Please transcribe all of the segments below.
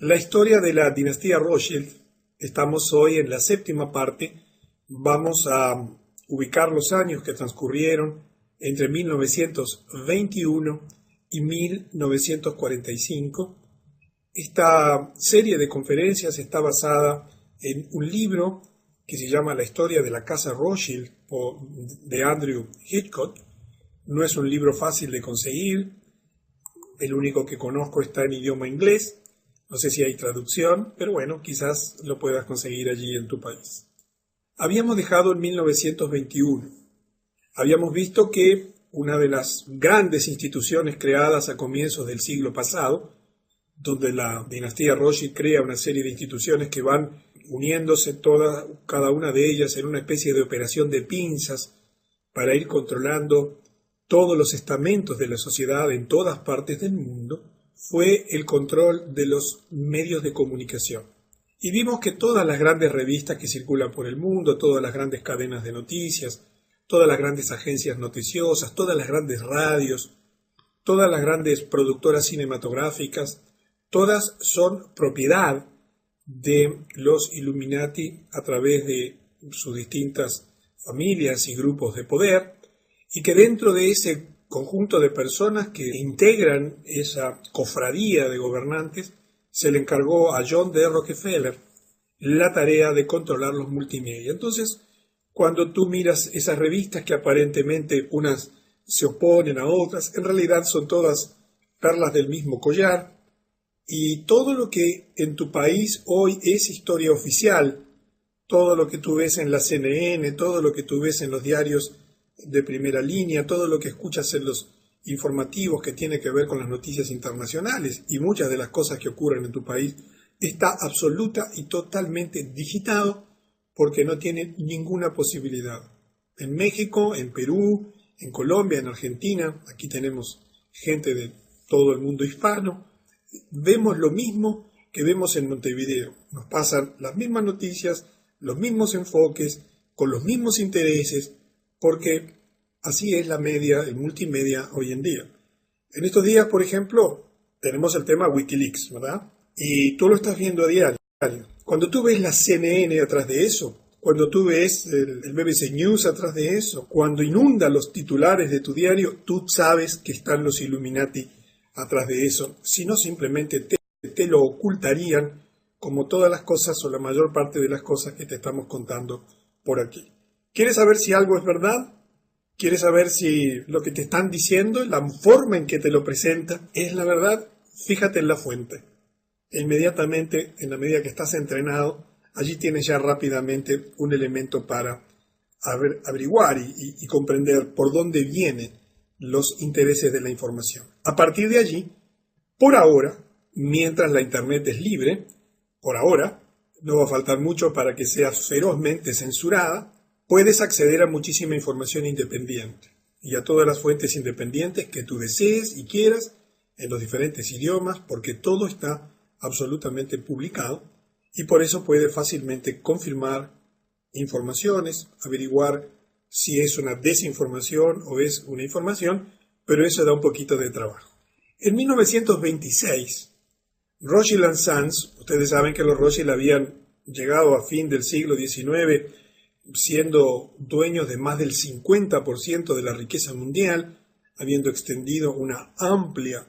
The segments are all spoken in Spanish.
La historia de la dinastía Rothschild, estamos hoy en la séptima parte, vamos a ubicar los años que transcurrieron entre 1921 y 1945. Esta serie de conferencias está basada en un libro que se llama La historia de la casa Rothschild de Andrew Hitchcock. No es un libro fácil de conseguir, el único que conozco está en idioma inglés. No sé si hay traducción, pero bueno, quizás lo puedas conseguir allí en tu país. Habíamos dejado en 1921. Habíamos visto que una de las grandes instituciones creadas a comienzos del siglo pasado, donde la dinastía Rothschild crea una serie de instituciones que van uniéndose cada una de ellas en una especie de operación de pinzas para ir controlando todos los estamentos de la sociedad en todas partes del mundo, fue el control de los medios de comunicación. Y vimos que todas las grandes revistas que circulan por el mundo, todas las grandes cadenas de noticias, todas las grandes agencias noticiosas, todas las grandes radios, todas las grandes productoras cinematográficas, todas son propiedad de los Illuminati a través de sus distintas familias y grupos de poder, y que dentro de ese conjunto de personas que integran esa cofradía de gobernantes, se le encargó a John D. Rockefeller la tarea de controlar los multimedia. Entonces, cuando tú miras esas revistas que aparentemente unas se oponen a otras, en realidad son todas perlas del mismo collar, y todo lo que en tu país hoy es historia oficial, todo lo que tú ves en la CNN, todo lo que tú ves en los diarios de primera línea, todo lo que escuchas en los informativos que tiene que ver con las noticias internacionales y muchas de las cosas que ocurren en tu país, está absoluta y totalmente digitado porque no tiene ninguna posibilidad. En México, en Perú, en Colombia, en Argentina, aquí tenemos gente de todo el mundo hispano, vemos lo mismo que vemos en Montevideo. Nos pasan las mismas noticias, los mismos enfoques, con los mismos intereses, porque así es la media, el multimedia hoy en día. En estos días, por ejemplo, tenemos el tema Wikileaks, ¿verdad? Y tú lo estás viendo a diario. Cuando tú ves la CNN atrás de eso, cuando tú ves el BBC News atrás de eso, cuando inunda los titulares de tu diario, tú sabes que están los Illuminati atrás de eso, si no simplemente te lo ocultarían como todas las cosas o la mayor parte de las cosas que te estamos contando por aquí. ¿Quieres saber si algo es verdad? ¿Quieres saber si lo que te están diciendo, la forma en que te lo presenta, es la verdad? Fíjate en la fuente. E inmediatamente, en la medida que estás entrenado, allí tienes ya rápidamente un elemento para averiguar y comprender por dónde vienen los intereses de la información. A partir de allí, por ahora, mientras la Internet es libre, por ahora, no va a faltar mucho para que sea ferozmente censurada, puedes acceder a muchísima información independiente y a todas las fuentes independientes que tú desees y quieras en los diferentes idiomas, porque todo está absolutamente publicado y por eso puedes fácilmente confirmar informaciones, averiguar si es una desinformación o es una información, pero eso da un poquito de trabajo. En 1926, Rothschild & Sons, ustedes saben que los Rothschild habían llegado a fin del siglo XIX siendo dueños de más del 50% de la riqueza mundial, habiendo extendido una amplia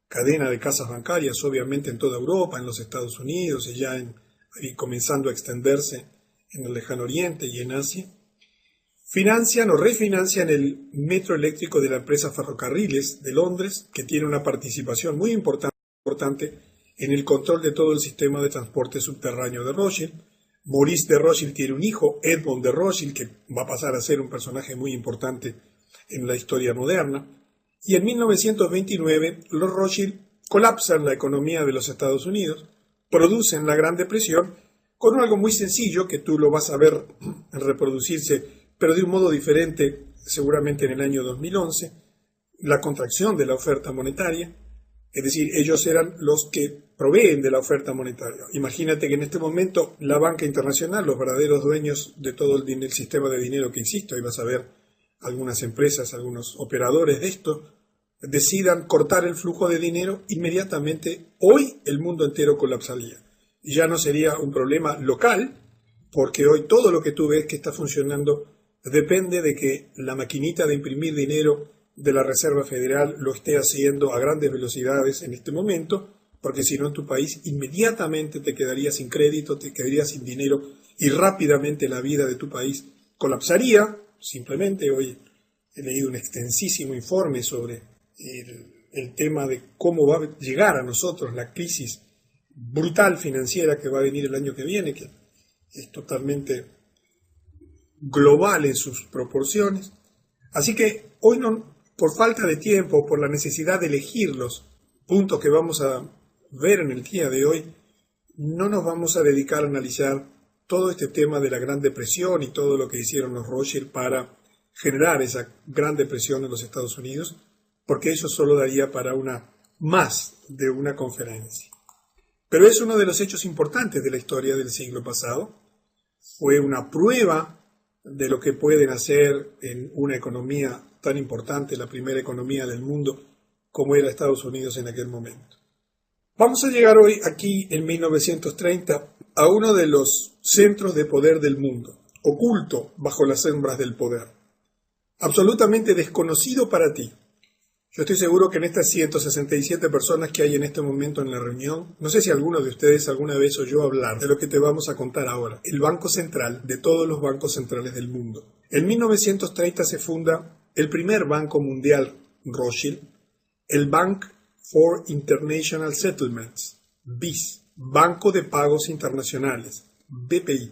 cadena de casas bancarias, obviamente en toda Europa, en los Estados Unidos y ya comenzando a extenderse en el Lejano Oriente y en Asia. Financian o refinancian el metro eléctrico de la empresa Ferrocarriles de Londres, que tiene una participación muy importante en el control de todo el sistema de transporte subterráneo de Rothschild. Maurice de Rothschild tiene un hijo, Edmond de Rothschild, que va a pasar a ser un personaje muy importante en la historia moderna. Y en 1929 los Rothschild colapsan la economía de los Estados Unidos, producen la Gran Depresión con algo muy sencillo que tú lo vas a ver reproducirse, pero de un modo diferente, seguramente en el año 2011, la contracción de la oferta monetaria. Es decir, ellos eran los que proveen de la oferta monetaria. Imagínate que en este momento la banca internacional, los verdaderos dueños de todo el sistema de dinero que existe, ahí vas a ver algunas empresas, algunos operadores de esto, decidan cortar el flujo de dinero, inmediatamente hoy el mundo entero colapsaría. Y ya no sería un problema local, porque hoy todo lo que tú ves que está funcionando depende de que la maquinita de imprimir dinero de la Reserva Federal lo esté haciendo a grandes velocidades en este momento, porque si no en tu país inmediatamente te quedarías sin crédito, te quedarías sin dinero y rápidamente la vida de tu país colapsaría. Simplemente hoy he leído un extensísimo informe sobre el tema de cómo va a llegar a nosotros la crisis brutal financiera que va a venir el año que viene, que es totalmente global en sus proporciones. Así que hoy no, por falta de tiempo, por la necesidad de elegir los puntos que vamos a ver en el día de hoy, no nos vamos a dedicar a analizar todo este tema de la Gran Depresión y todo lo que hicieron los Rothschild para generar esa Gran Depresión en los Estados Unidos, porque eso solo daría para más de una conferencia. Pero es uno de los hechos importantes de la historia del siglo pasado. Fue una prueba de lo que pueden hacer en una economía tan importante, la primera economía del mundo, como era Estados Unidos en aquel momento. Vamos a llegar hoy, aquí en 1930, a uno de los centros de poder del mundo, oculto bajo las sombras del poder, absolutamente desconocido para ti. Yo estoy seguro que en estas 167 personas que hay en este momento en la reunión, no sé si alguno de ustedes alguna vez oyó hablar de lo que te vamos a contar ahora, el Banco Central de todos los bancos centrales del mundo. En 1930 se funda el primer banco mundial Rothschild, el Bank for International Settlements, BIS, Banco de Pagos Internacionales, BPI.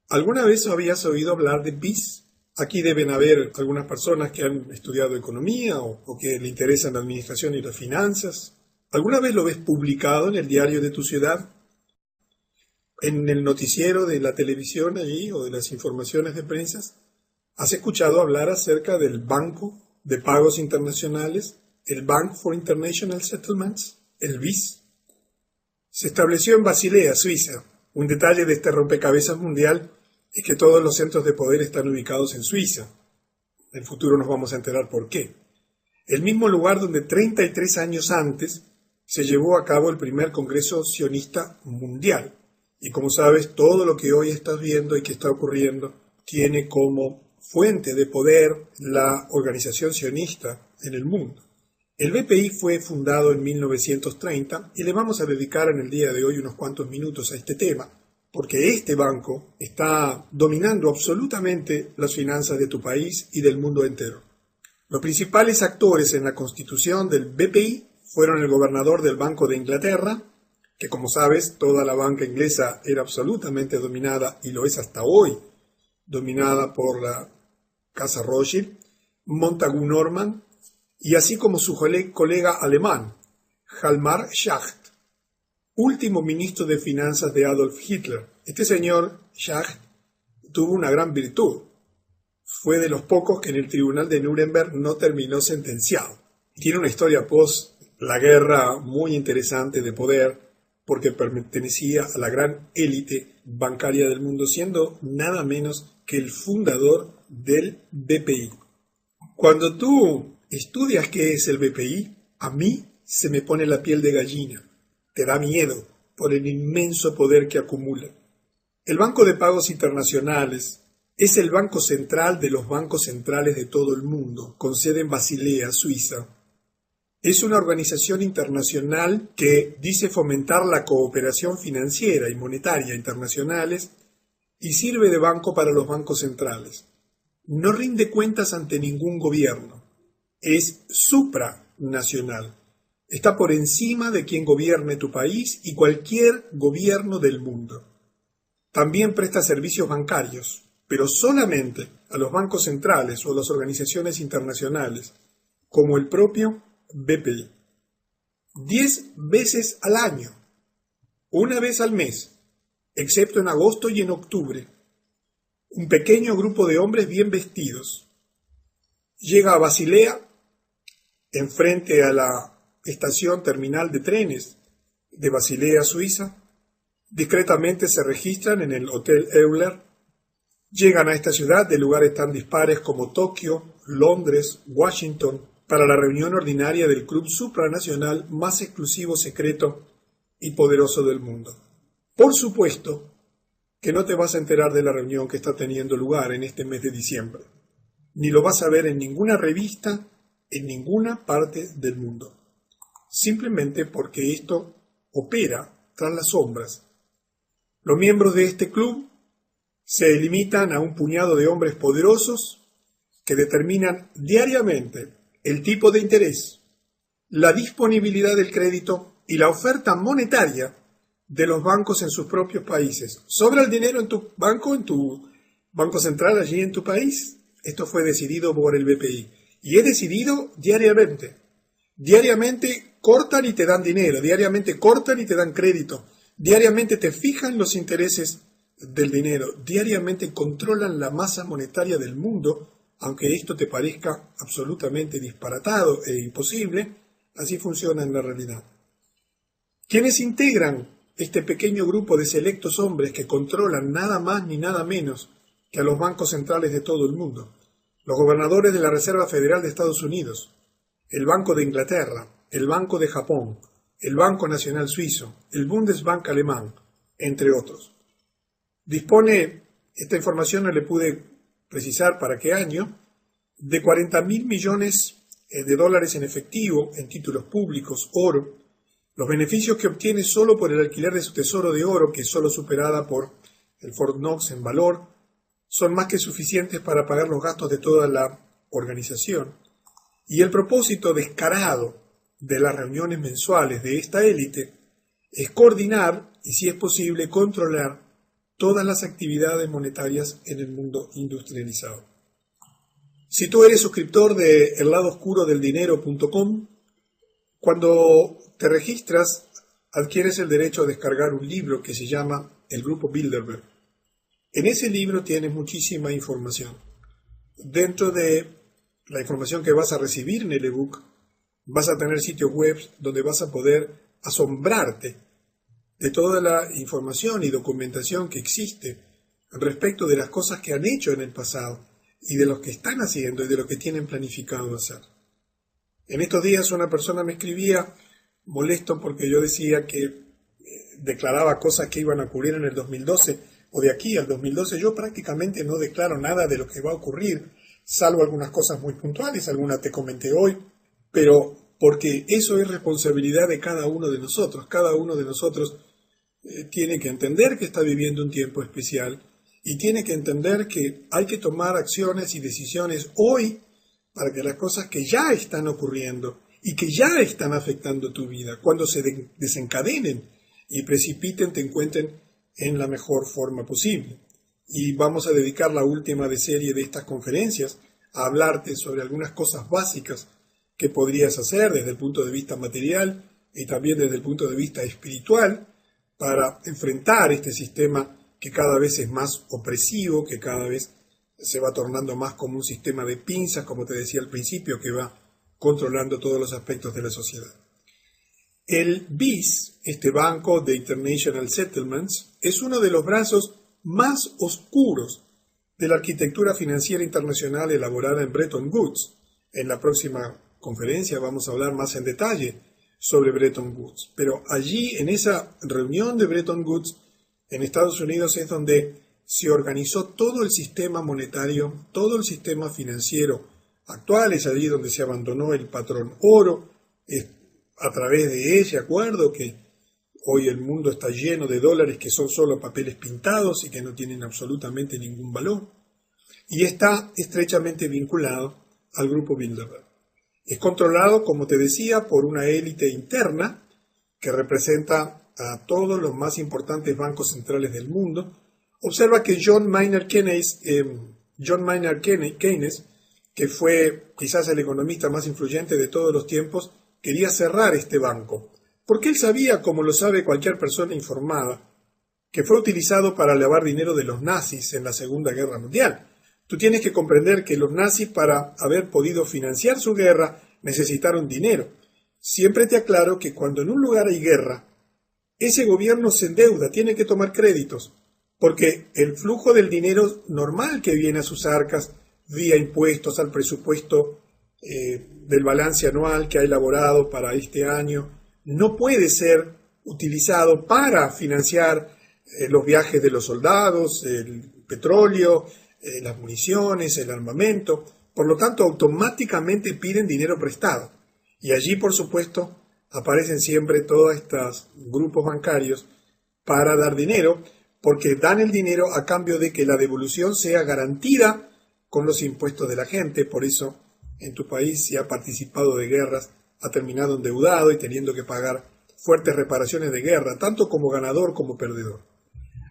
¿Alguna vez habías oído hablar de BIS? Aquí deben haber algunas personas que han estudiado economía o que le interesan la administración y las finanzas. ¿Alguna vez lo ves publicado en el diario de tu ciudad? ¿En el noticiero de la televisión allí o de las informaciones de prensa? ¿Has escuchado hablar acerca del Banco de Pagos Internacionales, el Bank for International Settlements, el BIS? Se estableció en Basilea, Suiza. Un detalle de este rompecabezas mundial es que todos los centros de poder están ubicados en Suiza. En el futuro nos vamos a enterar por qué. El mismo lugar donde 33 años antes se llevó a cabo el primer Congreso Sionista Mundial. Y como sabes, todo lo que hoy estás viendo y que está ocurriendo tiene como fuente de poder la organización sionista en el mundo. El BPI fue fundado en 1930 y le vamos a dedicar en el día de hoy unos cuantos minutos a este tema, porque este banco está dominando absolutamente las finanzas de tu país y del mundo entero. Los principales actores en la constitución del BPI fueron el gobernador del Banco de Inglaterra, que como sabes, toda la banca inglesa era absolutamente dominada, y lo es hasta hoy, dominada por la Casa Rothschild, Montagu Norman, y así como su colega alemán, Hjalmar Schacht, último ministro de finanzas de Adolf Hitler. Este señor, Schacht, tuvo una gran virtud. Fue de los pocos que en el tribunal de Nuremberg no terminó sentenciado. Tiene una historia post la guerra muy interesante de poder, porque pertenecía a la gran élite bancaria del mundo, siendo nada menos que el fundador del BPI. Cuando tú estudias qué es el BPI, a mí se me pone la piel de gallina. Te da miedo por el inmenso poder que acumula. El Banco de Pagos Internacionales es el banco central de los bancos centrales de todo el mundo, con sede en Basilea, Suiza. Es una organización internacional que dice fomentar la cooperación financiera y monetaria internacionales y sirve de banco para los bancos centrales. No rinde cuentas ante ningún gobierno. Es supranacional. Está por encima de quien gobierne tu país y cualquier gobierno del mundo. También presta servicios bancarios, pero solamente a los bancos centrales o a las organizaciones internacionales, como el propio BPI. 10 veces al año, una vez al mes, excepto en agosto y en octubre, un pequeño grupo de hombres bien vestidos llega a Basilea, enfrente a la estación terminal de trenes de Basilea, Suiza. Discretamente se registran en el Hotel Euler. Llegan a esta ciudad de lugares tan dispares como Tokio, Londres, Washington, para la reunión ordinaria del club supranacional más exclusivo, secreto y poderoso del mundo. Por supuesto que no te vas a enterar de la reunión que está teniendo lugar en este mes de diciembre, ni lo vas a ver en ninguna revista, en ninguna parte del mundo, simplemente porque esto opera tras las sombras. Los miembros de este club se limitan a un puñado de hombres poderosos que determinan diariamente el tipo de interés, la disponibilidad del crédito y la oferta monetaria de los bancos en sus propios países. ¿Sobra el dinero en tu banco central allí en tu país? Esto fue decidido por el BPI y es decidido diariamente. Diariamente cortan y te dan dinero, diariamente cortan y te dan crédito, diariamente te fijan los intereses del dinero, diariamente controlan la masa monetaria del mundo, aunque esto te parezca absolutamente disparatado e imposible, así funciona en la realidad. ¿Quiénes integran este pequeño grupo de selectos hombres que controlan nada más ni nada menos que a los bancos centrales de todo el mundo? Los gobernadores de la Reserva Federal de Estados Unidos, el Banco de Inglaterra, el Banco de Japón, el Banco Nacional Suizo, el Bundesbank alemán, entre otros. Dispone, esta información no le pude precisar para qué año, de 40.000 millones de dólares en efectivo, en títulos públicos, oro. Los beneficios que obtiene solo por el alquiler de su tesoro de oro, que es solo superada por el Fort Knox en valor, son más que suficientes para pagar los gastos de toda la organización. Y el propósito descarado de las reuniones mensuales de esta élite es coordinar y, si es posible, controlar todas las actividades monetarias en el mundo industrializado. Si tú eres suscriptor de elladoscurodeldinero.com, cuando te registras, adquieres el derecho a descargar un libro que se llama El Grupo Bilderberg. En ese libro tienes muchísima información. Dentro de la información que vas a recibir en el ebook, vas a tener sitios web donde vas a poder asombrarte de toda la información y documentación que existe respecto de las cosas que han hecho en el pasado y de lo que están haciendo y de lo que tienen planificado hacer. En estos días una persona me escribía molesto porque yo decía que declaraba cosas que iban a ocurrir en el 2012 o de aquí al 2012. Yo prácticamente no declaro nada de lo que va a ocurrir, salvo algunas cosas muy puntuales, algunas te comenté hoy, pero porque eso es responsabilidad de cada uno de nosotros. Cada uno de nosotros tiene que entender que está viviendo un tiempo especial y tiene que entender que hay que tomar acciones y decisiones hoy para que las cosas que ya están ocurriendo y que ya están afectando tu vida, cuando se desencadenen y precipiten, te encuentren en la mejor forma posible. Y vamos a dedicar la última de serie de estas conferencias a hablarte sobre algunas cosas básicas que podrías hacer desde el punto de vista material y también desde el punto de vista espiritual para enfrentar este sistema que cada vez es más opresivo, que cada vez se va tornando más como un sistema de pinzas, como te decía al principio, que va controlando todos los aspectos de la sociedad. El BIS, este Banco de International Settlements, es uno de los brazos más oscuros de la arquitectura financiera internacional elaborada en Bretton Woods. En la próxima conferencia vamos a hablar más en detalle sobre Bretton Woods. Pero allí, en esa reunión de Bretton Woods, en Estados Unidos, es donde se organizó todo el sistema monetario, todo el sistema financiero actual. Es allí donde se abandonó el patrón oro. Es a través de ese acuerdo que hoy el mundo está lleno de dólares que son solo papeles pintados y que no tienen absolutamente ningún valor. Y está estrechamente vinculado al Grupo Bilderberg. Es controlado, como te decía, por una élite interna que representa a todos los más importantes bancos centrales del mundo. Observa que John Maynard Keynes, que fue quizás el economista más influyente de todos los tiempos, quería cerrar este banco, porque él sabía, como lo sabe cualquier persona informada, que fue utilizado para lavar dinero de los nazis en la Segunda Guerra Mundial. Tú tienes que comprender que los nazis, para haber podido financiar su guerra, necesitaron dinero. Siempre te aclaro que cuando en un lugar hay guerra, ese gobierno se endeuda, tiene que tomar créditos, porque el flujo del dinero normal que viene a sus arcas, vía impuestos al presupuesto del balance anual que ha elaborado para este año no puede ser utilizado para financiar los viajes de los soldados, el petróleo, las municiones, el armamento. Por lo tanto, automáticamente piden dinero prestado. Y allí, por supuesto, aparecen siempre todos estos grupos bancarios para dar dinero, porque dan el dinero a cambio de que la devolución sea garantida con los impuestos de la gente. Por eso, en tu país, si ha participado de guerras, ha terminado endeudado y teniendo que pagar fuertes reparaciones de guerra, tanto como ganador como perdedor.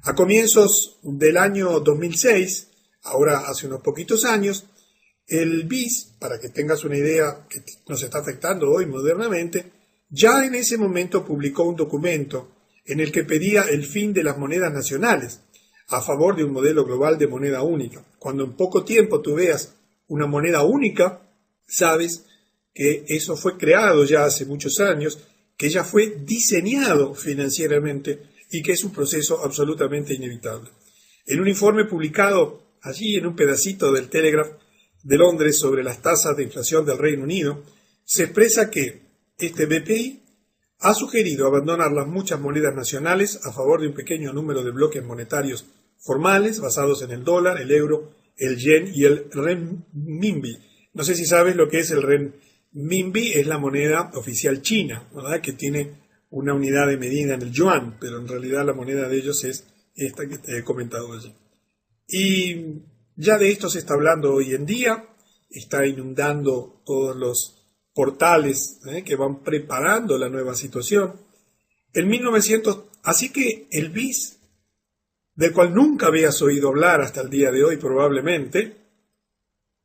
A comienzos del año 2006, ahora hace unos poquitos años, el BIS, para que tengas una idea que nos está afectando hoy modernamente, ya en ese momento publicó un documento en el que pedía el fin de las monedas nacionales, a favor de un modelo global de moneda única. Cuando en poco tiempo tú veas una moneda única, sabes que eso fue creado ya hace muchos años, que ya fue diseñado financieramente y que es un proceso absolutamente inevitable. En un informe publicado allí en un pedacito del Telegraph de Londres sobre las tasas de inflación del Reino Unido, se expresa que este BPI ha sugerido abandonar las muchas monedas nacionales a favor de un pequeño número de bloques monetarios formales basados en el dólar, el euro, el yen y el renminbi. No sé si sabes lo que es el renminbi, es la moneda oficial china, ¿verdad? Que tiene una unidad de medida en el yuan, pero en realidad la moneda de ellos es esta que te he comentado allí. Y ya de esto se está hablando hoy en día, está inundando todos los portales que van preparando la nueva situación. En 1900, así que el BIS, del cual nunca habías oído hablar hasta el día de hoy probablemente,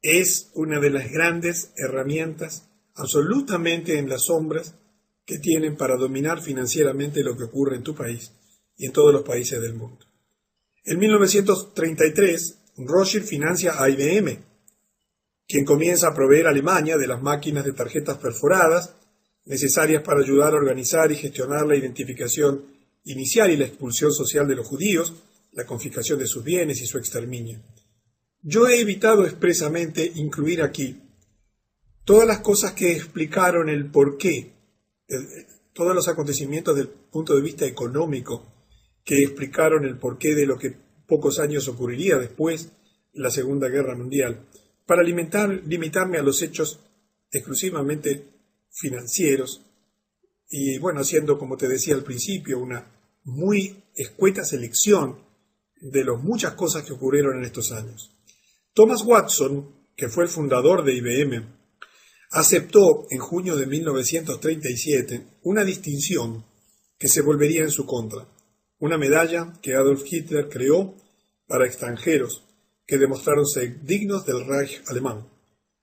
es una de las grandes herramientas absolutamente en las sombras que tienen para dominar financieramente lo que ocurre en tu país y en todos los países del mundo. En 1933, Rothschild financia a IBM, quien comienza a proveer a Alemania de las máquinas de tarjetas perforadas necesarias para ayudar a organizar y gestionar la identificación inicial y la expulsión social de los judíos, la confiscación de sus bienes y su exterminio. Yo he evitado expresamente incluir aquí todas las cosas que explicaron el porqué, todos los acontecimientos desde el punto de vista económico que explicaron el porqué de lo que pocos años ocurriría después de la Segunda Guerra Mundial, para limitarme a los hechos exclusivamente financieros y, bueno, haciendo, como te decía al principio, una muy escueta selección de las muchas cosas que ocurrieron en estos años. Thomas Watson, que fue el fundador de IBM, aceptó en junio de 1937 una distinción que se volvería en su contra, una medalla que Adolf Hitler creó para extranjeros que demostraron ser dignos del Reich alemán.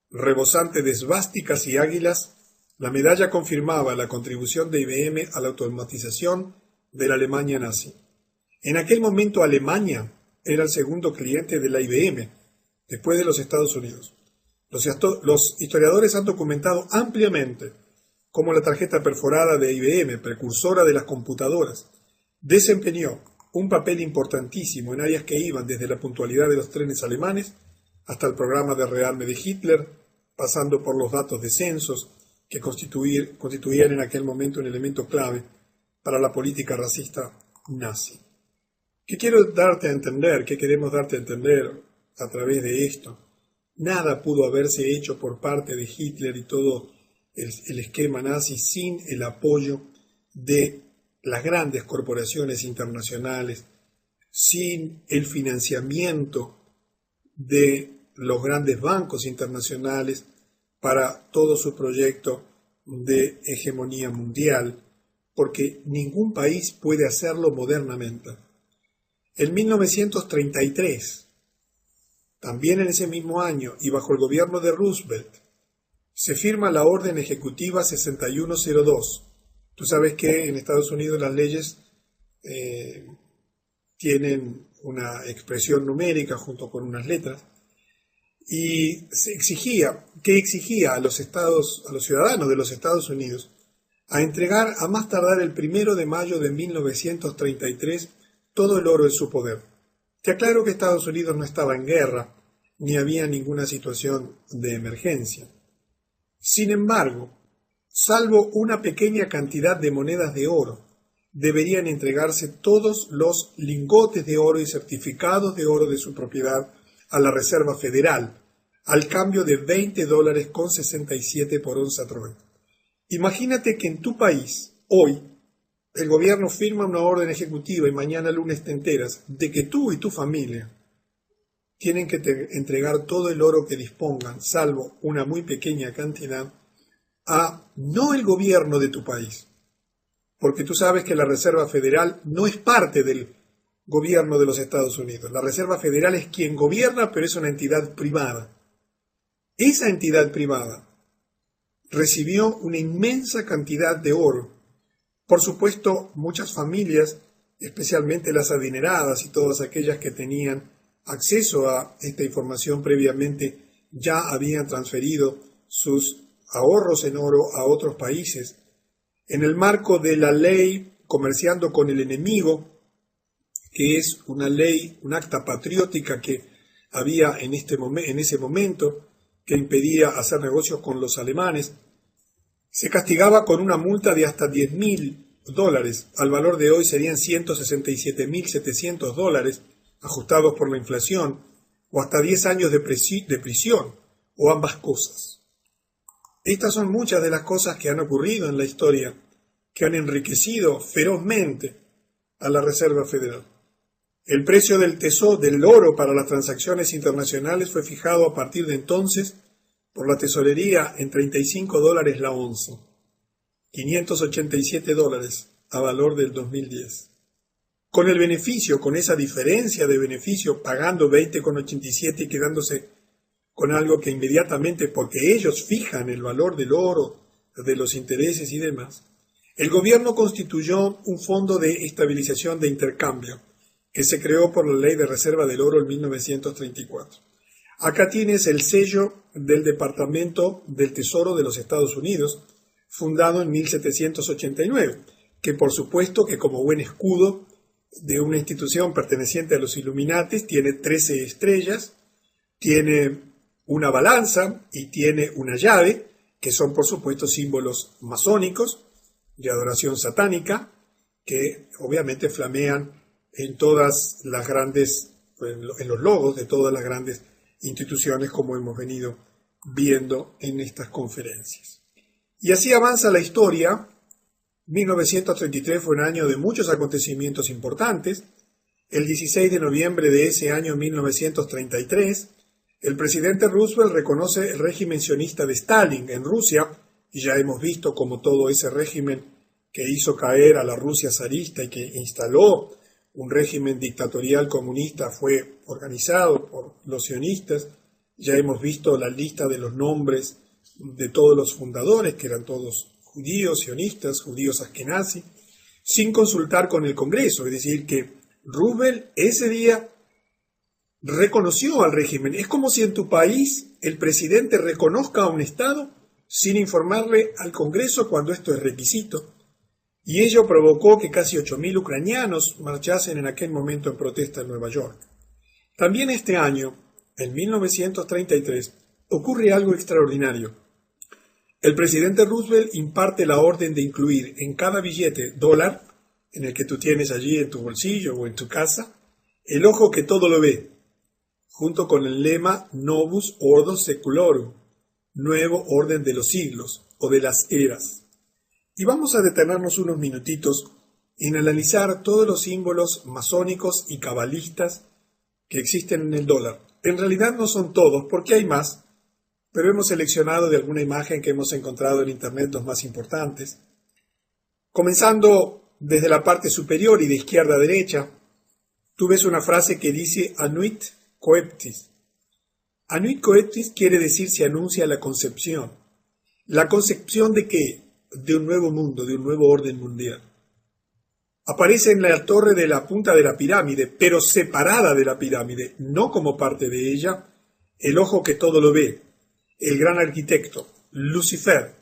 Rebosante de esvásticas y águilas, la medalla confirmaba la contribución de IBM a la automatización de la Alemania nazi. En aquel momento Alemania era el segundo cliente de la IBM, después de los Estados Unidos. Los historiadores han documentado ampliamente cómo la tarjeta perforada de IBM, precursora de las computadoras, desempeñó un papel importantísimo en áreas que iban desde la puntualidad de los trenes alemanes hasta el programa de rearme de Hitler, pasando por los datos de censos que constituían en aquel momento un elemento clave para la política racista nazi. ¿Qué quiero darte a entender? ¿Qué queremos darte a entender a través de esto? Nada pudo haberse hecho por parte de Hitler y todo el esquema nazi sin el apoyo de las grandes corporaciones internacionales, sin el financiamiento de los grandes bancos internacionales para todo su proyecto de hegemonía mundial, porque ningún país puede hacerlo modernamente. En 1933, también en ese mismo año y bajo el gobierno de Roosevelt, se firma la Orden Ejecutiva 6102. Tú sabes que en Estados Unidos las leyes tienen una expresión numérica junto con unas letras, y se exigía a los ciudadanos de los Estados Unidos a entregar a más tardar el 1 de mayo de 1933 todo el oro en su poder. Te aclaro que Estados Unidos no estaba en guerra, ni había ninguna situación de emergencia. Sin embargo, salvo una pequeña cantidad de monedas de oro, deberían entregarse todos los lingotes de oro y certificados de oro de su propiedad a la Reserva Federal, al cambio de $20.67 por onza Troy. Imagínate que en tu país, hoy, el gobierno firma una orden ejecutiva y mañana lunes te enteras de que tú y tu familia tienen que entregar todo el oro que dispongan, salvo una muy pequeña cantidad, a no el gobierno de tu país. Porque tú sabes que la Reserva Federal no es parte del gobierno de los Estados Unidos. La Reserva Federal es quien gobierna, pero es una entidad privada. Esa entidad privada recibió una inmensa cantidad de oro. Por supuesto, muchas familias, especialmente las adineradas y todas aquellas que tenían acceso a esta información previamente, ya habían transferido sus ahorros en oro a otros países. En el marco de la ley Comerciando con el Enemigo, que es una ley, un acta patriótica que había en ese momento, que impedía hacer negocios con los alemanes, se castigaba con una multa de hasta $10.000. Al valor de hoy serían $167.700, ajustados por la inflación, o hasta 10 años de prisión, o ambas cosas. Estas son muchas de las cosas que han ocurrido en la historia, que han enriquecido ferozmente a la Reserva Federal. El precio del oro para las transacciones internacionales fue fijado a partir de entonces por la tesorería en $35 la onza, $587 a valor del 2010. Con el beneficio, con esa diferencia de beneficio, pagando 20,87 y quedándose con algo que inmediatamente, porque ellos fijan el valor del oro, de los intereses y demás, el gobierno constituyó un fondo de estabilización de intercambio que se creó por la Ley de Reserva del Oro en 1934. Acá tienes el sello del Departamento del Tesoro de los Estados Unidos, fundado en 1789, que por supuesto que como buen escudo de una institución perteneciente a los Illuminatis tiene 13 estrellas, tiene una balanza y tiene una llave, que son por supuesto símbolos masónicos de adoración satánica, que obviamente flamean en todas las grandes, en los logos de todas las grandes instituciones, como hemos venido viendo en estas conferencias. Y así avanza la historia. 1933 fue un año de muchos acontecimientos importantes. El 16 de noviembre de ese año 1933, el presidente Roosevelt reconoce el régimen sionista de Stalin en Rusia, y ya hemos visto cómo todo ese régimen que hizo caer a la Rusia zarista y que instaló un régimen dictatorial comunista fue organizado por los sionistas. Ya hemos visto la lista de los nombres de todos los fundadores, que eran todos judíos, sionistas, judíos askenazí, sin consultar con el Congreso. Es decir, que Roosevelt ese día reconoció al régimen. Es como si en tu país el presidente reconozca a un Estado sin informarle al Congreso cuando esto es requisito. Y ello provocó que casi 8.000 ucranianos marchasen en aquel momento en protesta en Nueva York. También este año, en 1933, ocurre algo extraordinario. El presidente Roosevelt imparte la orden de incluir en cada billete dólar, en el que tú tienes allí en tu bolsillo o en tu casa, el ojo que todo lo ve, junto con el lema Novus Ordo Seculorum, nuevo orden de los siglos o de las eras. Y vamos a detenernos unos minutitos en analizar todos los símbolos masónicos y cabalistas que existen en el dólar. En realidad no son todos, porque hay más, pero hemos seleccionado de alguna imagen que hemos encontrado en internet los más importantes. Comenzando desde la parte superior y de izquierda a derecha, tú ves una frase que dice Anuit Coeptis. Anuit Coeptis quiere decir se anuncia la concepción. ¿La concepción de qué? De un nuevo mundo, de un nuevo orden mundial. Aparece en la torre de la punta de la pirámide, pero separada de la pirámide, no como parte de ella, el ojo que todo lo ve, el gran arquitecto, Lucifer,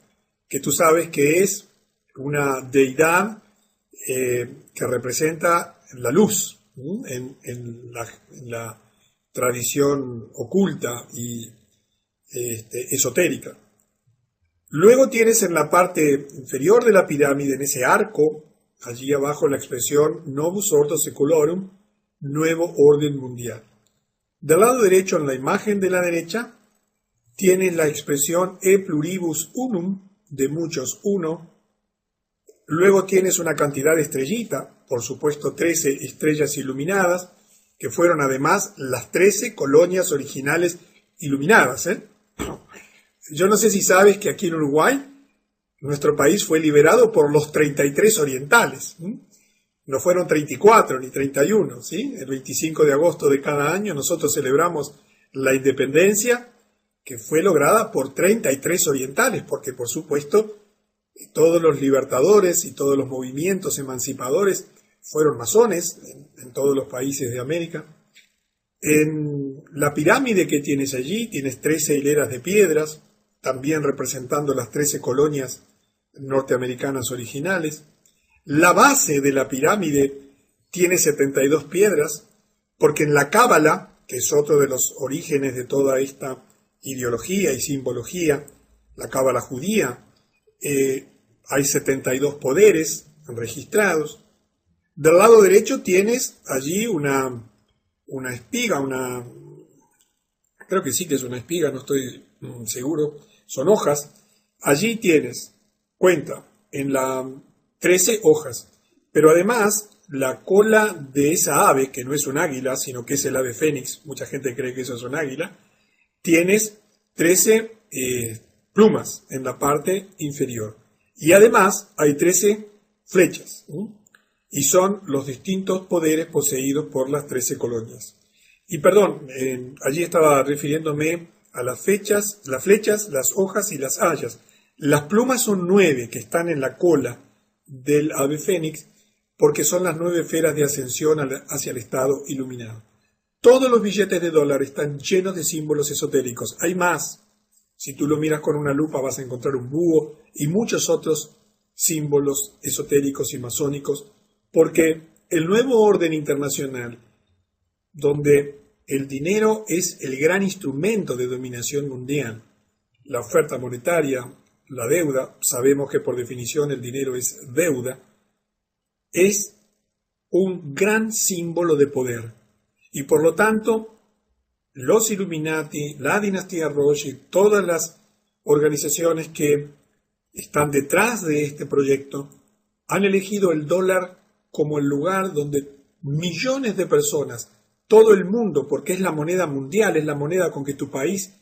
que tú sabes que es una deidad que representa la luz en la tradición oculta y esotérica. Luego tienes en la parte inferior de la pirámide, en ese arco, allí abajo la expresión Novus Ordo Secolorum, Nuevo Orden Mundial. Del lado derecho, en la imagen de la derecha, tienes la expresión E pluribus unum, de muchos uno. Luego tienes una cantidad de estrellitas, por supuesto 13 estrellas iluminadas, que fueron además las 13 colonias originales iluminadas. Yo no sé si sabes que aquí en Uruguay, nuestro país fue liberado por los 33 orientales. No fueron 34 ni 31, ¿sí? El 25 de agosto de cada año nosotros celebramos la independencia que fue lograda por 33 orientales, porque por supuesto todos los libertadores y todos los movimientos emancipadores fueron masones en todos los países de América. En la pirámide que tienes allí tienes 13 hileras de piedras, también representando las 13 colonias norteamericanas originales. La base de la pirámide tiene 72 piedras, porque en la Cábala, que es otro de los orígenes de toda esta ideología y simbología, la Cábala judía, hay 72 poderes registrados. Del lado derecho tienes allí una espiga, creo que sí que es una espiga, no estoy seguro, son hojas. Allí tienes, cuenta, en la 13 hojas, pero además la cola de esa ave, que no es un águila, sino que es el ave fénix, mucha gente cree que eso es un águila, tienes 13 plumas en la parte inferior. Y además hay 13 flechas, y son los distintos poderes poseídos por las 13 colonias. Y perdón, allí estaba refiriéndome a las flechas, las hojas y las hayas. Las plumas son 9 que están en la cola del ave fénix, porque son las 9 esferas de ascensión hacia el estado iluminado. Todos los billetes de dólar están llenos de símbolos esotéricos. Hay más. Si tú lo miras con una lupa vas a encontrar un búho y muchos otros símbolos esotéricos y masónicos, porque el nuevo orden internacional, donde el dinero es el gran instrumento de dominación mundial, la oferta monetaria, la deuda, sabemos que por definición el dinero es deuda, es un gran símbolo de poder. Y por lo tanto, los Illuminati, la dinastía Rothschild, todas las organizaciones que están detrás de este proyecto, han elegido el dólar como el lugar donde millones de personas, todo el mundo, porque es la moneda mundial, es la moneda con que tu país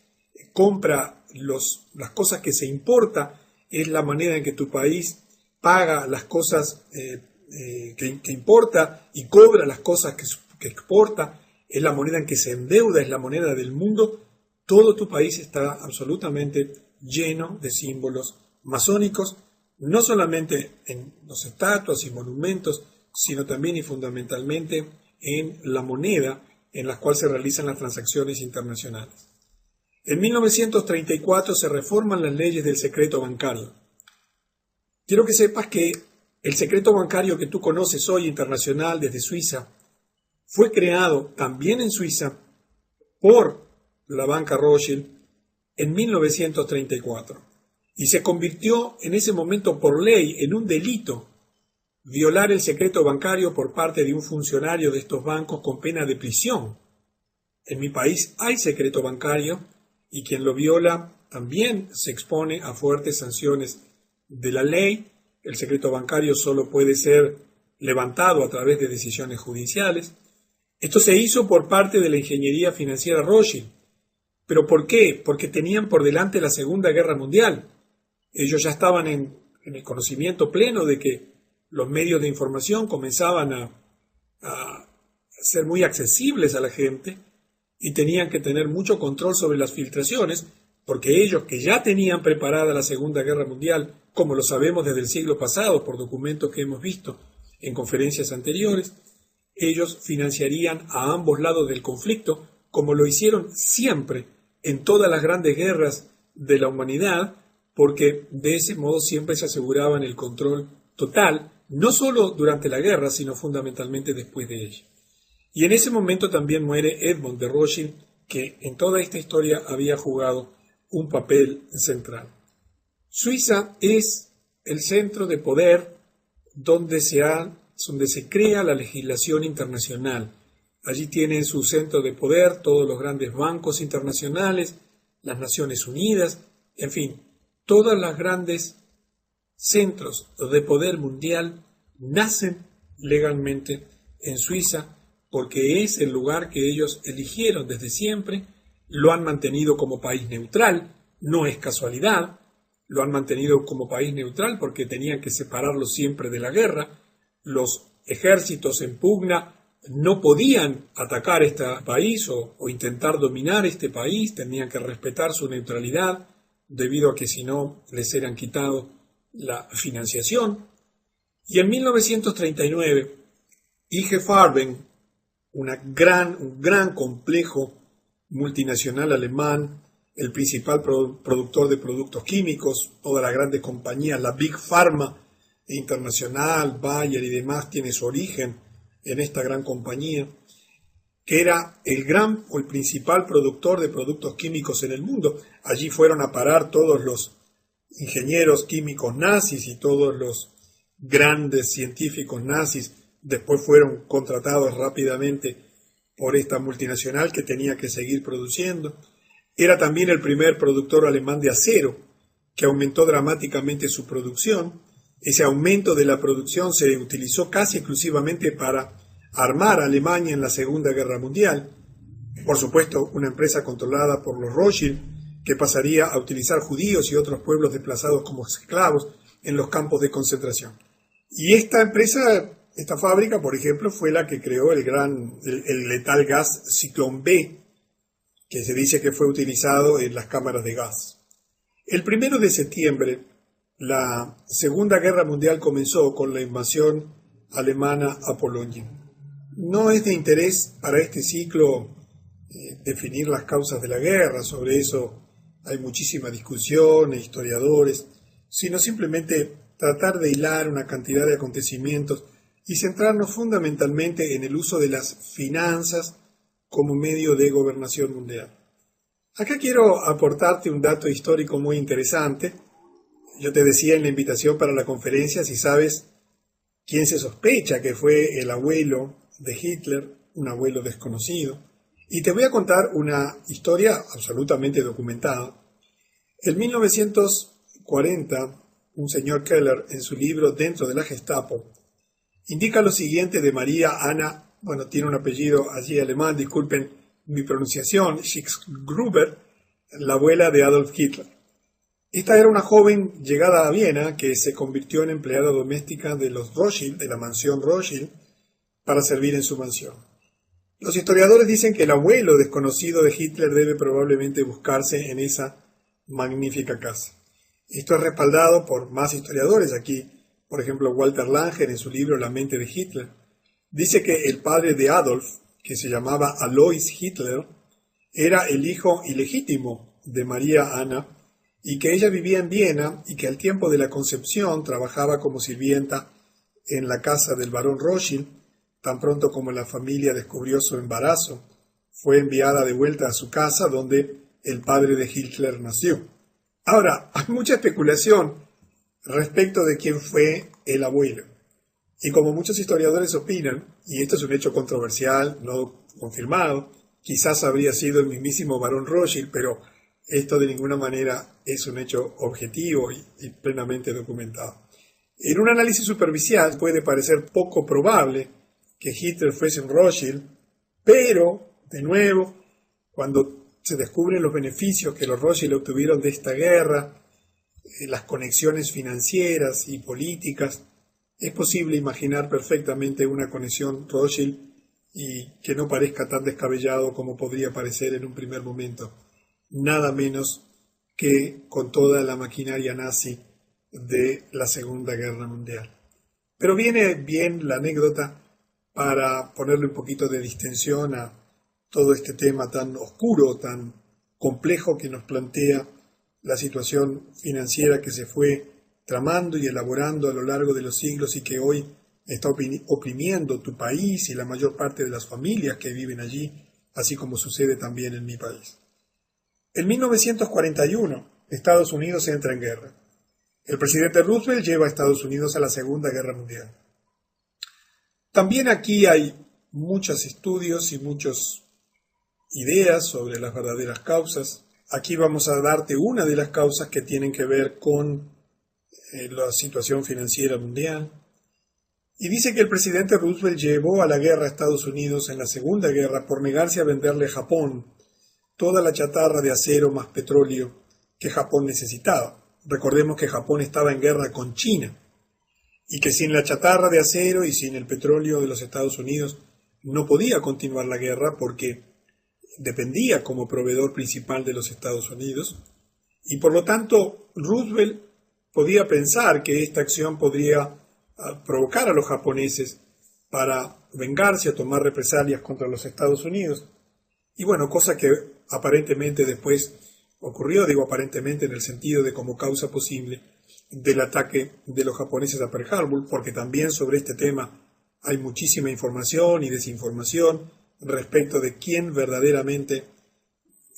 compra las cosas que se importa, es la moneda en que tu país paga las cosas que importa y cobra las cosas que exporta, es la moneda en que se endeuda, es la moneda del mundo. Todo tu país está absolutamente lleno de símbolos masónicos, no solamente en las estatuas y monumentos, sino también y fundamentalmente en la moneda en la cual se realizan las transacciones internacionales. En 1934 se reforman las leyes del secreto bancario. Quiero que sepas que el secreto bancario que tú conoces hoy internacional desde Suiza fue creado también en Suiza por la banca Rothschild en 1934 y se convirtió en ese momento por ley en un delito violar el secreto bancario por parte de un funcionario de estos bancos con pena de prisión. En mi país hay secreto bancario y quien lo viola también se expone a fuertes sanciones de la ley. El secreto bancario solo puede ser levantado a través de decisiones judiciales. Esto se hizo por parte de la ingeniería financiera Rothschild. ¿Pero por qué? Porque tenían por delante la Segunda Guerra Mundial. Ellos ya estaban en el conocimiento pleno de que los medios de información comenzaban a ser muy accesibles a la gente y tenían que tener mucho control sobre las filtraciones, porque ellos, que ya tenían preparada la Segunda Guerra Mundial, como lo sabemos desde el siglo pasado por documentos que hemos visto en conferencias anteriores, ellos financiarían a ambos lados del conflicto, como lo hicieron siempre en todas las grandes guerras de la humanidad, porque de ese modo siempre se aseguraban el control total, no solo durante la guerra, sino fundamentalmente después de ella. Y en ese momento también muere Edmond de Rothschild, que en toda esta historia había jugado un papel central. Suiza es el centro de poder donde se crea la legislación internacional. Allí tienen su centro de poder todos los grandes bancos internacionales, las Naciones Unidas, en fin, todos los grandes centros de poder mundial nacen legalmente en Suiza porque es el lugar que ellos eligieron desde siempre, lo han mantenido como país neutral, no es casualidad, lo han mantenido como país neutral porque tenían que separarlo siempre de la guerra, los ejércitos en pugna no podían atacar este país o intentar dominar este país, tenían que respetar su neutralidad, debido a que si no les eran quitado la financiación. Y en 1939, IG Farben, un gran complejo multinacional alemán, el principal productor de productos químicos, todas las grandes compañías, la Big Pharma internacional, Bayer y demás, tiene su origen en esta gran compañía, que era el principal productor de productos químicos en el mundo. Allí fueron a parar todos los ingenieros químicos nazis y todos los grandes científicos nazis. Después fueron contratados rápidamente por esta multinacional que tenía que seguir produciendo. Era también el primer productor alemán de acero, que aumentó dramáticamente su producción. Ese aumento de la producción se utilizó casi exclusivamente para armar a Alemania en la Segunda Guerra Mundial. Por supuesto, una empresa controlada por los Rothschild, que pasaría a utilizar judíos y otros pueblos desplazados como esclavos en los campos de concentración. Y esta fábrica, por ejemplo, fue la que creó el letal gas Ciclón B, que se dice que fue utilizado en las cámaras de gas. El 1 de septiembre, la Segunda Guerra Mundial comenzó con la invasión alemana a Polonia. No es de interés para este ciclo definir las causas de la guerra, sobre eso hay muchísima discusión, historiadores, sino simplemente tratar de hilar una cantidad de acontecimientos y centrarnos fundamentalmente en el uso de las finanzas como medio de gobernación mundial. Acá quiero aportarte un dato histórico muy interesante. Yo te decía en la invitación para la conferencia, si sabes quién se sospecha que fue el abuelo de Hitler, un abuelo desconocido. Y te voy a contar una historia absolutamente documentada. En 1940, un señor Keller, en su libro Dentro de la Gestapo, indica lo siguiente de María Anna, tiene un apellido allí alemán, disculpen mi pronunciación, Schick-Gruber, la abuela de Adolf Hitler. Esta era una joven llegada a Viena que se convirtió en empleada doméstica de los Rothschild, de la mansión Rothschild, para servir en su mansión. Los historiadores dicen que el abuelo desconocido de Hitler debe probablemente buscarse en esa magnífica casa. Esto es respaldado por más historiadores aquí, por ejemplo Walter Langer en su libro La mente de Hitler. Dice que el padre de Adolf, que se llamaba Alois Hitler, era el hijo ilegítimo de María Anna y que ella vivía en Viena y que al tiempo de la concepción trabajaba como sirvienta en la casa del barón Rothschild. Tan pronto como la familia descubrió su embarazo, fue enviada de vuelta a su casa donde el padre de Hitler nació. Ahora, hay mucha especulación respecto de quién fue el abuelo. Y como muchos historiadores opinan, y esto es un hecho controversial, no confirmado, quizás habría sido el mismísimo barón Rothschild, pero esto de ninguna manera es un hecho objetivo y plenamente documentado. En un análisis superficial puede parecer poco probable que Hitler fuese un Rothschild, pero, de nuevo, cuando se descubren los beneficios que los Rothschild obtuvieron de esta guerra, las conexiones financieras y políticas, es posible imaginar perfectamente una conexión Rothschild y que no parezca tan descabellado como podría parecer en un primer momento, nada menos que con toda la maquinaria nazi de la Segunda Guerra Mundial. Pero viene bien la anécdota para ponerle un poquito de distensión a todo este tema tan oscuro, tan complejo que nos plantea la situación financiera que se fue tramando y elaborando a lo largo de los siglos y que hoy está oprimiendo tu país y la mayor parte de las familias que viven allí, así como sucede también en mi país. En 1941, Estados Unidos entra en guerra. El presidente Roosevelt lleva a Estados Unidos a la Segunda Guerra Mundial. También aquí hay muchos estudios y muchas ideas sobre las verdaderas causas. Aquí vamos a darte una de las causas que tienen que ver con la situación financiera mundial. Y dice que el presidente Roosevelt llevó a la guerra a Estados Unidos en la Segunda Guerra por negarse a venderle a Japón toda la chatarra de acero más petróleo que Japón necesitaba. Recordemos que Japón estaba en guerra con China y que sin la chatarra de acero y sin el petróleo de los Estados Unidos no podía continuar la guerra porque dependía como proveedor principal de los Estados Unidos y por lo tanto Roosevelt podía pensar que esta acción podría provocar a los japoneses para vengarse o tomar represalias contra los Estados Unidos. Y bueno, cosa que aparentemente después ocurrió, digo aparentemente en el sentido de como causa posible del ataque de los japoneses a Pearl Harbor, porque también sobre este tema hay muchísima información y desinformación respecto de quién verdaderamente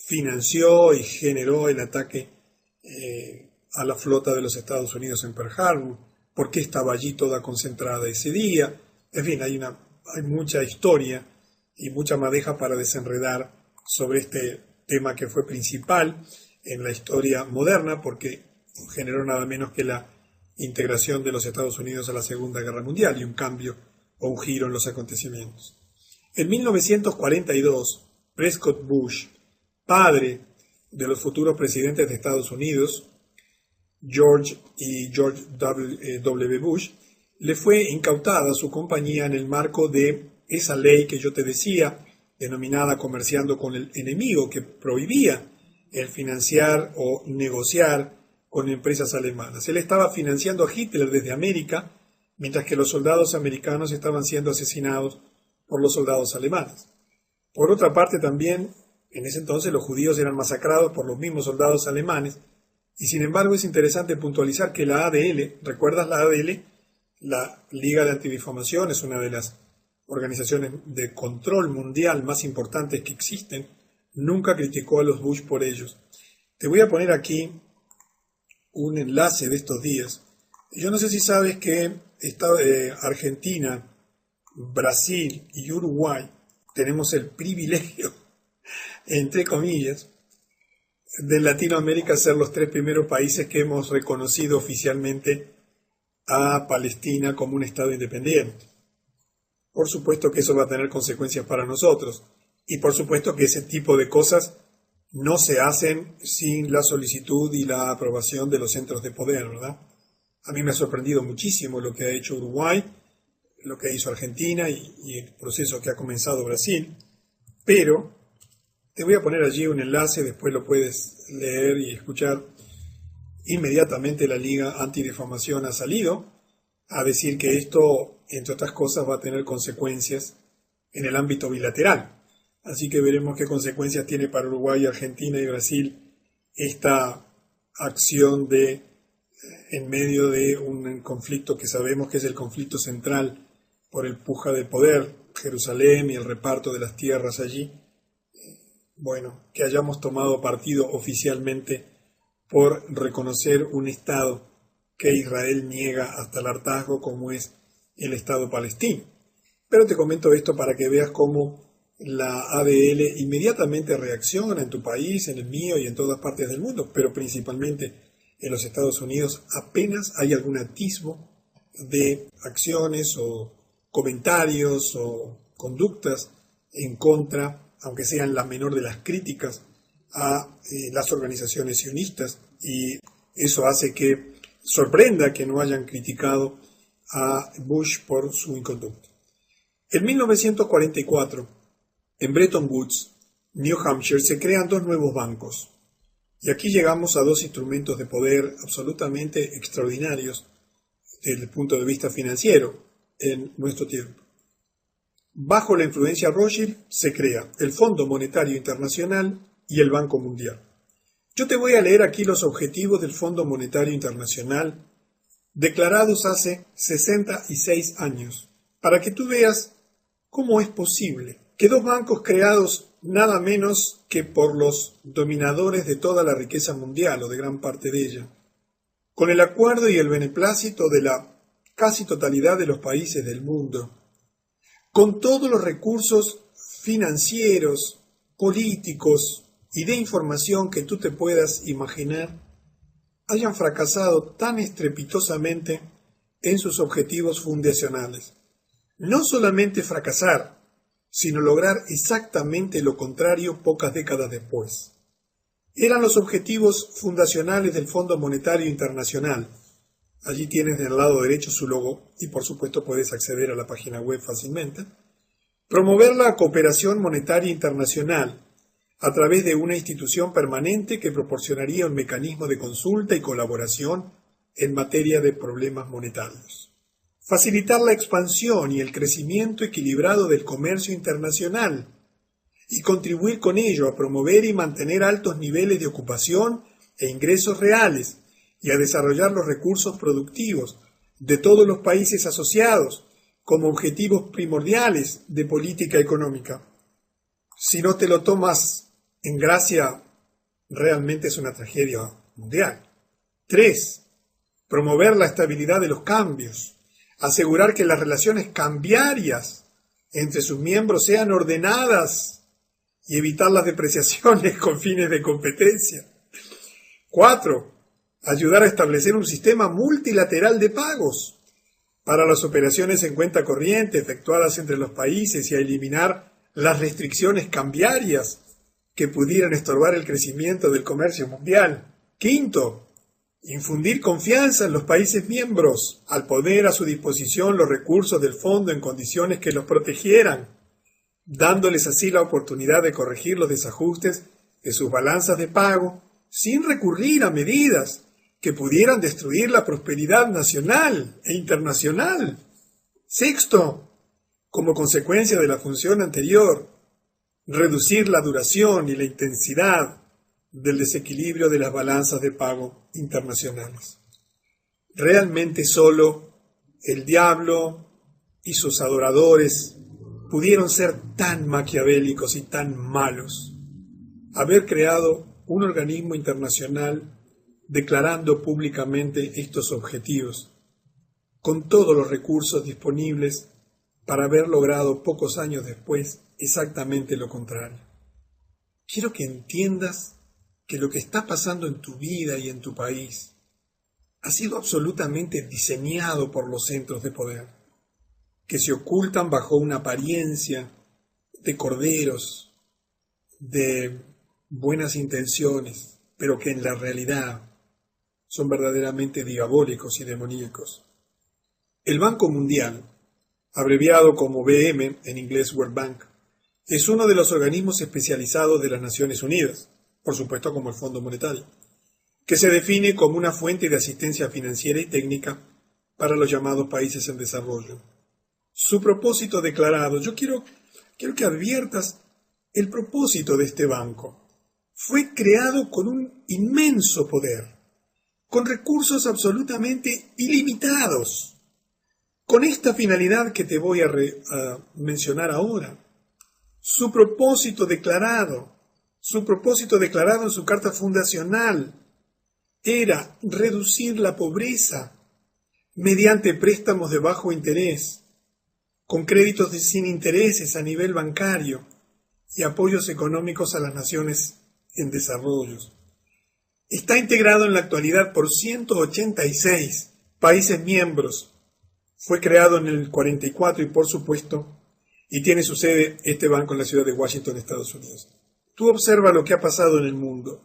financió y generó el ataque a la flota de los Estados Unidos en Pearl Harbor, por qué estaba allí toda concentrada ese día. En fin, hay mucha historia y mucha madeja para desenredar sobre este tema que fue principal en la historia moderna porque generó nada menos que la integración de los Estados Unidos a la Segunda Guerra Mundial y un cambio o un giro en los acontecimientos. En 1942, Prescott Bush, padre de los futuros presidentes de Estados Unidos, George W. Bush, le fue incautada su compañía en el marco de esa ley que yo te decía, denominada Comerciando con el Enemigo, que prohibía el financiar o negociar con empresas alemanas. Él estaba financiando a Hitler desde América, mientras que los soldados americanos estaban siendo asesinados por los soldados alemanes. Por otra parte también, en ese entonces los judíos eran masacrados por los mismos soldados alemanes, y sin embargo es interesante puntualizar que la ADL, ¿recuerdas la ADL? La Liga de Antidifamación es una de las organizaciones de control mundial más importantes que existen, nunca criticó a los Bush por ellos. Te voy a poner aquí un enlace de estos días. Yo no sé si sabes que Argentina, Brasil y Uruguay tenemos el privilegio, entre comillas, de Latinoamérica ser los 3 primeros países que hemos reconocido oficialmente a Palestina como un Estado independiente. Por supuesto que eso va a tener consecuencias para nosotros y por supuesto que ese tipo de cosas no se hacen sin la solicitud y la aprobación de los centros de poder, ¿verdad? A mí me ha sorprendido muchísimo lo que ha hecho Uruguay, lo que hizo Argentina y el proceso que ha comenzado Brasil, pero te voy a poner allí un enlace, después lo puedes leer y escuchar. Inmediatamente la Liga Antidifamación ha salido a decir que esto, entre otras cosas, va a tener consecuencias en el ámbito bilateral. Así que veremos qué consecuencias tiene para Uruguay, Argentina y Brasil esta acción en medio de un conflicto que sabemos que es el conflicto central por el puja de poder, Jerusalén y el reparto de las tierras allí. Bueno, que hayamos tomado partido oficialmente por reconocer un Estado que Israel niega hasta el hartazgo como es el Estado palestino. Pero te comento esto para que veas cómo la ADL inmediatamente reacciona en tu país, en el mío y en todas partes del mundo, pero principalmente en los Estados Unidos apenas hay algún atisbo de acciones o comentarios o conductas en contra, aunque sean la menor de las críticas, a las organizaciones sionistas, y eso hace que sorprenda que no hayan criticado a Bush por su inconducta. En 1944, en Bretton Woods, New Hampshire, se crean 2 nuevos bancos. Y aquí llegamos a 2 instrumentos de poder absolutamente extraordinarios desde el punto de vista financiero en nuestro tiempo. Bajo la influencia Rothschild se crea el Fondo Monetario Internacional y el Banco Mundial. Yo te voy a leer aquí los objetivos del Fondo Monetario Internacional declarados hace 66 años, para que tú veas cómo es posible que 2 bancos creados nada menos que por los dominadores de toda la riqueza mundial o de gran parte de ella, con el acuerdo y el beneplácito de la casi totalidad de los países del mundo, con todos los recursos financieros, políticos y de información que tú te puedas imaginar, hayan fracasado tan estrepitosamente en sus objetivos fundacionales. No solamente fracasar, sino lograr exactamente lo contrario pocas décadas después. Eran los objetivos fundacionales del Fondo Monetario Internacional. Allí tienes del lado derecho su logo y por supuesto puedes acceder a la página web fácilmente. Promover la cooperación monetaria internacional a través de una institución permanente que proporcionaría un mecanismo de consulta y colaboración en materia de problemas monetarios. Facilitar la expansión y el crecimiento equilibrado del comercio internacional y contribuir con ello a promover y mantener altos niveles de ocupación e ingresos reales y a desarrollar los recursos productivos de todos los países asociados como objetivos primordiales de política económica. Si no te lo tomas en gracia, realmente es una tragedia mundial. 3. Promover la estabilidad de los cambios. Asegurar que las relaciones cambiarias entre sus miembros sean ordenadas y evitar las depreciaciones con fines de competencia. 4. Ayudar a establecer un sistema multilateral de pagos para las operaciones en cuenta corriente efectuadas entre los países y a eliminar las restricciones cambiarias que pudieran estorbar el crecimiento del comercio mundial. 5. Infundir confianza en los países miembros al poner a su disposición los recursos del fondo en condiciones que los protegieran, dándoles así la oportunidad de corregir los desajustes de sus balanzas de pago sin recurrir a medidas que pudieran destruir la prosperidad nacional e internacional. 6. Como consecuencia de la función anterior, reducir la duración y la intensidad del desequilibrio de las balanzas de pago internacionales. Realmente solo el diablo y sus adoradores pudieron ser tan maquiavélicos y tan malos, haber creado un organismo internacional declarando públicamente estos objetivos, con todos los recursos disponibles para haber logrado pocos años después exactamente lo contrario. Quiero que entiendas que lo que está pasando en tu vida y en tu país ha sido absolutamente diseñado por los centros de poder, que se ocultan bajo una apariencia de corderos, de buenas intenciones, pero que en la realidad son verdaderamente diabólicos y demoníacos. El Banco Mundial, abreviado como BM, en inglés World Bank, es uno de los organismos especializados de las Naciones Unidas, por supuesto como el Fondo Monetario, que se define como una fuente de asistencia financiera y técnica para los llamados países en desarrollo. Su propósito declarado, yo quiero que adviertas el propósito de este banco. Fue creado con un inmenso poder, con recursos absolutamente ilimitados, con esta finalidad que te voy a mencionar ahora. Su propósito declarado en su carta fundacional era reducir la pobreza mediante préstamos de bajo interés, con créditos sin intereses a nivel bancario y apoyos económicos a las naciones en desarrollo. Está integrado en la actualidad por 186 países miembros. Fue creado en el 44 y tiene su sede este banco en la ciudad de Washington, Estados Unidos. Tú observa lo que ha pasado en el mundo.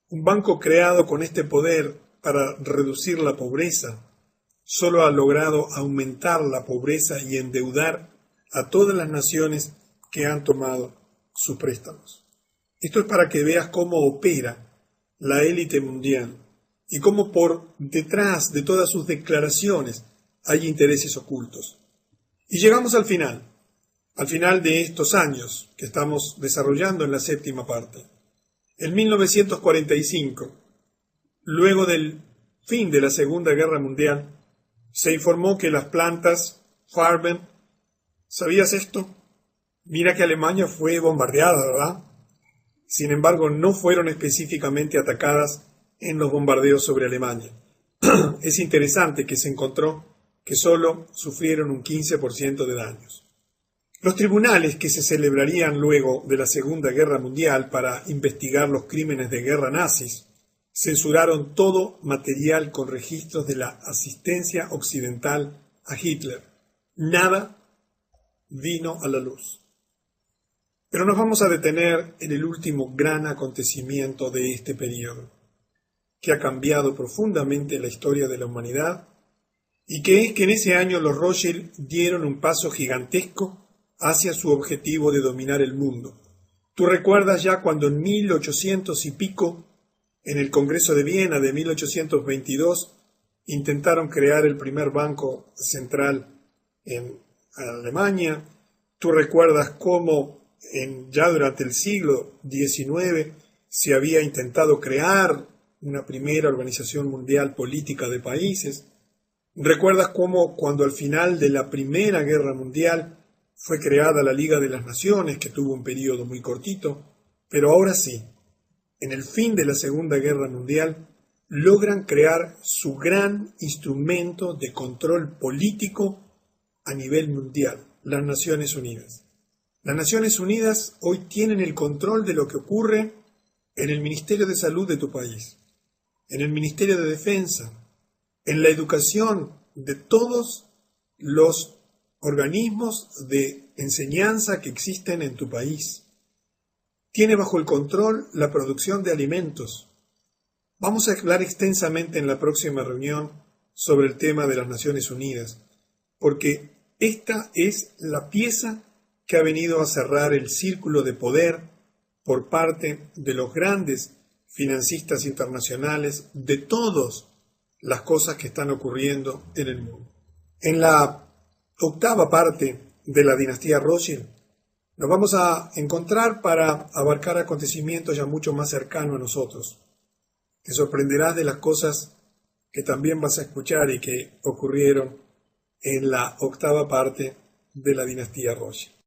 Un banco creado con este poder para reducir la pobreza solo ha logrado aumentar la pobreza y endeudar a todas las naciones que han tomado sus préstamos. Esto es para que veas cómo opera la élite mundial y cómo por detrás de todas sus declaraciones hay intereses ocultos. Y llegamos al final de estos años que estamos desarrollando en la séptima parte. En 1945, luego del fin de la Segunda Guerra Mundial, se informó que las plantas Farben, ¿sabías esto? Mira que Alemania fue bombardeada, ¿verdad? Sin embargo, no fueron específicamente atacadas en los bombardeos sobre Alemania. es interesante que se encontró que solo sufrieron un 15% de daños. Los tribunales que se celebrarían luego de la Segunda Guerra Mundial para investigar los crímenes de guerra nazis censuraron todo material con registros de la asistencia occidental a Hitler. Nada vino a la luz. Pero nos vamos a detener en el último gran acontecimiento de este periodo, que ha cambiado profundamente la historia de la humanidad, y que es que en ese año los Rothschild dieron un paso gigantesco hacia su objetivo de dominar el mundo. Tú recuerdas ya cuando en 1800 y pico, en el Congreso de Viena de 1822, intentaron crear el primer banco central en Alemania. Tú recuerdas cómo ya durante el siglo XIX se había intentado crear una primera organización mundial política de países. Recuerdas cómo cuando al final de la Primera Guerra Mundial fue creada la Liga de las Naciones, que tuvo un periodo muy cortito, pero ahora sí, en el fin de la Segunda Guerra Mundial, logran crear su gran instrumento de control político a nivel mundial, las Naciones Unidas. Las Naciones Unidas hoy tienen el control de lo que ocurre en el Ministerio de Salud de tu país, en el Ministerio de Defensa, en la educación de todos los organismos de enseñanza que existen en tu país. Tiene bajo el control la producción de alimentos. Vamos a hablar extensamente en la próxima reunión sobre el tema de las Naciones Unidas, porque esta es la pieza que ha venido a cerrar el círculo de poder por parte de los grandes financistas internacionales de todas las cosas que están ocurriendo en el mundo. En la octava parte de la dinastía Rothschild nos vamos a encontrar para abarcar acontecimientos ya mucho más cercanos a nosotros. Te sorprenderás de las cosas que también vas a escuchar y que ocurrieron en la octava parte de la dinastía Rothschild.